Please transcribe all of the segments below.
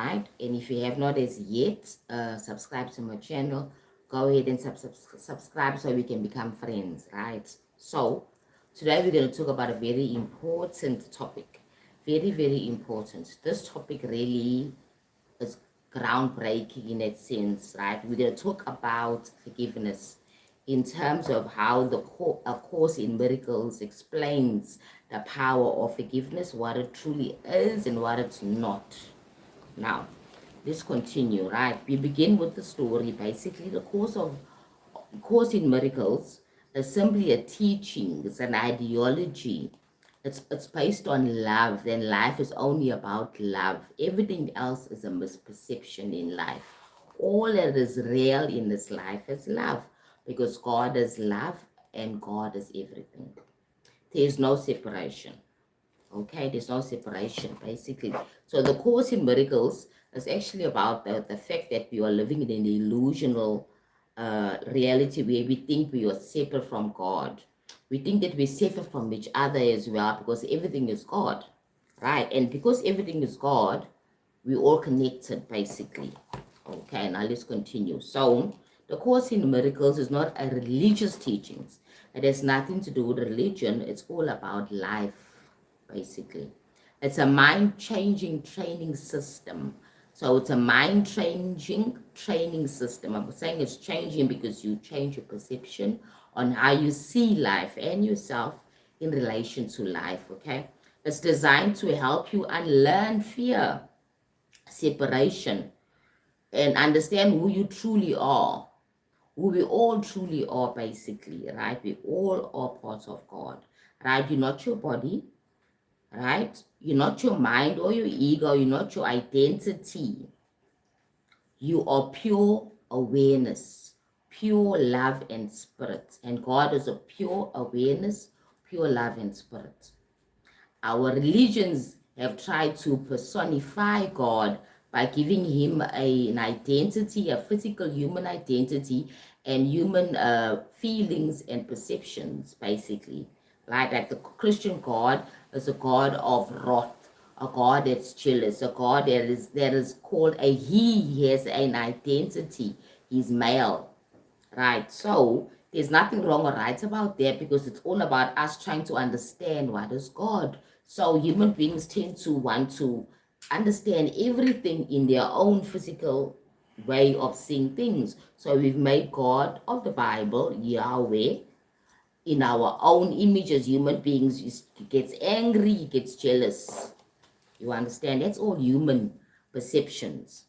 right? And if you have not as yet subscribed to my channel, go ahead and subscribe so we can become friends, right? So today we're going to talk about a very important topic. Very, very important. This topic really is groundbreaking in that sense, right? We're going to talk about forgiveness in terms of how A Course in Miracles explains the power of forgiveness, what it truly is and what it's not. Now, let's continue, right? We begin with the story. Basically, the Course in Miracles is simply a teaching, it's an ideology. It's based on love, then life is only about love. Everything else is a misperception in life. All that is real in this life is love, because God is love and God is everything. There is no separation. Okay, there's no separation, basically. So the Course in Miracles is actually about the fact that we are living in an illusional reality where we think we are separate from God. We think that we're separate from each other as well because everything is God, right? And because everything is God, we're all connected, basically. Okay, now let's continue. So the Course in Miracles is not a religious teachings. It has nothing to do with religion. It's all about life, basically. It's a mind-changing training system. So it's a mind-changing training system. I'm saying it's changing because you change your perception on how you see life and yourself in relation to life, okay? It's designed to help you unlearn fear, separation, and understand who you truly are, who we all truly are, basically, right? We all are parts of God, right? You're not your body, right? You're not your mind or your ego. You're not your identity. You are pure awareness, pure love and spirit. And God is a pure awareness, pure love and spirit. Our religions have tried to personify God by giving him an identity, a physical human identity, and human feelings and perceptions, basically. Like the Christian God is a God of wrath, a God that's jealous, a God that is called a he. He has an identity. He's male, right? So there's nothing wrong or right about that because it's all about us trying to understand what is God. So human beings tend to want to understand everything in their own physical way of seeing things. So we've made God of the Bible, Yahweh, in our own image as human beings. He gets angry, he gets jealous. You understand? That's all human perceptions.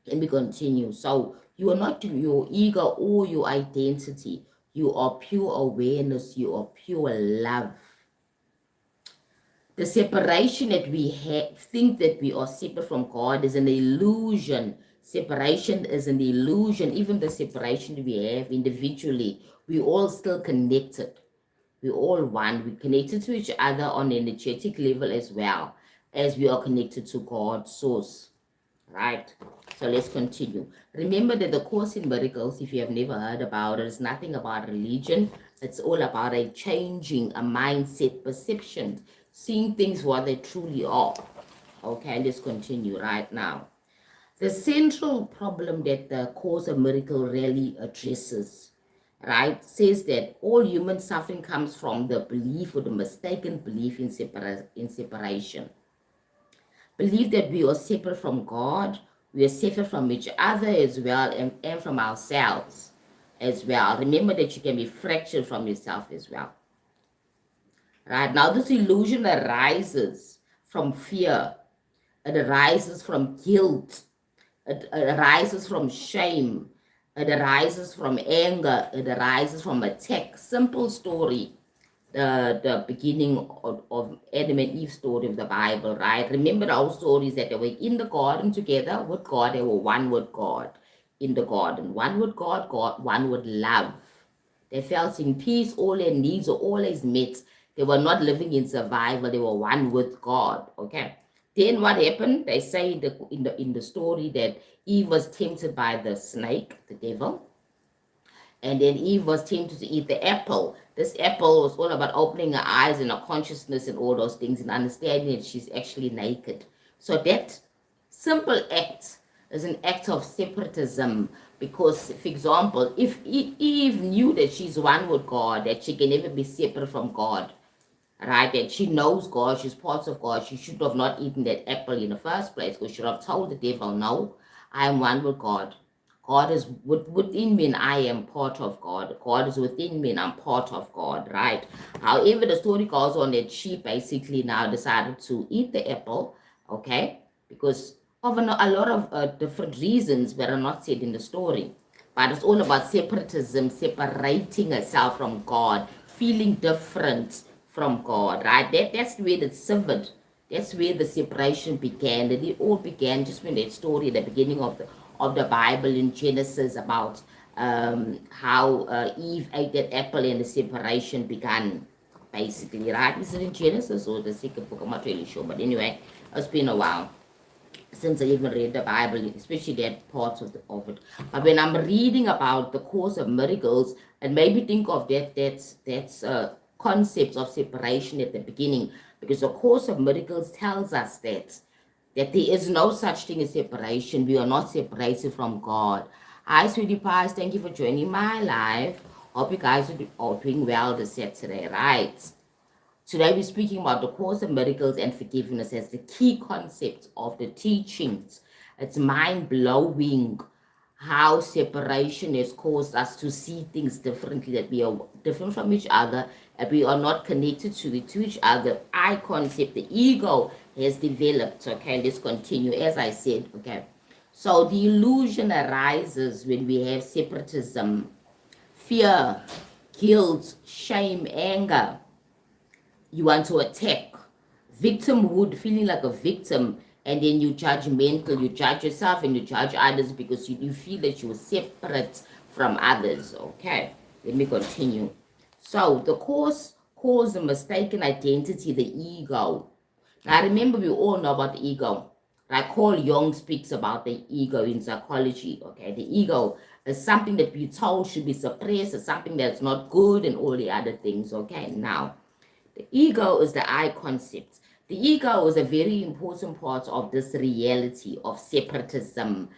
Let me continue. So you are not your ego or your identity. You are pure awareness. You are pure love. The separation that we think that we are separate from God is an illusion. Separation is an illusion. Even the separation we have individually, we all still connected. We all one. We connected to each other on an energetic level as well as we are connected to God's source. Right? So let's continue. Remember that the Course in Miracles, if you have never heard about it, is nothing about religion. It's all about a changing, a mindset, perception, seeing things what they truly are. Okay, let's continue right now. The central problem that the Course of Miracle really addresses, right, says that all human suffering comes from the belief or the mistaken belief in separation. Believe that we are separate from God, we are separate from each other as well, and from ourselves as well. Remember that you can be fractured from yourself as well. Right now, this illusion arises from fear, it arises from guilt, it arises from shame, it arises from anger, it arises from attack. Simple story. The beginning of Adam and Eve story of the Bible, right? Remember our stories that they were in the garden together with God. They were one with God in the garden. One with God, one with love. They felt in peace. All their needs were always met. They were not living in survival. They were one with God. Okay. Then what happened? They say in the story that Eve was tempted by the snake, the devil, and then Eve was tempted to eat the apple. This apple was all about opening her eyes and her consciousness and all those things and understanding that she's actually naked. So that simple act is an act of separatism because, for example, if Eve knew that she's one with God, that she can never be separate from God, right? That she knows God, she's part of God, she should have not eaten that apple in the first place because she should have told the devil, no, I am one with God. God is within me and I am part of God. God is within me and I'm part of God, right? However, the story goes on that she basically now decided to eat the apple, okay? Because of a lot of different reasons that are not said in the story. But it's all about separatism, separating herself from God, feeling different from God, right? That's where the severed, that's where the separation began. And it all began just when that story at the beginning of the Bible in Genesis about how Eve ate that apple and the separation began, basically, right? Is it in Genesis or the second book? I'm not really sure, but anyway, it's been a while since I even read the Bible, especially that parts of it. But when I'm reading about the course of miracles, and maybe think of that's concepts of separation at the beginning, because the course of miracles tells us that there is no such thing as separation. We are not separated from God. Hi, sweetie pies. Thank you for joining my live. Hope you guys are doing well this Saturday, right? Today we're speaking about the course of miracles and forgiveness as the key concept of the teachings. It's mind-blowing how separation has caused us to see things differently, that we are different from each other, and we are not connected to each other. I concept, the ego has developed. Okay, let's continue. As I said, okay. So the illusion arises when we have separatism, fear, guilt, shame, anger. You want to attack, victimhood, feeling like a victim, and then you judgmental, you judge yourself and you judge others because you feel that you're separate from others. Okay, let me continue. So the cause calls the mistaken identity the ego. Now remember, we all know about the ego. Like Carl Jung speaks about the ego in psychology. Okay, the ego is something that we're told should be suppressed, it's something that's not good, and all the other things. Okay, now the ego is the I concept. The ego is a very important part of this reality of separatism.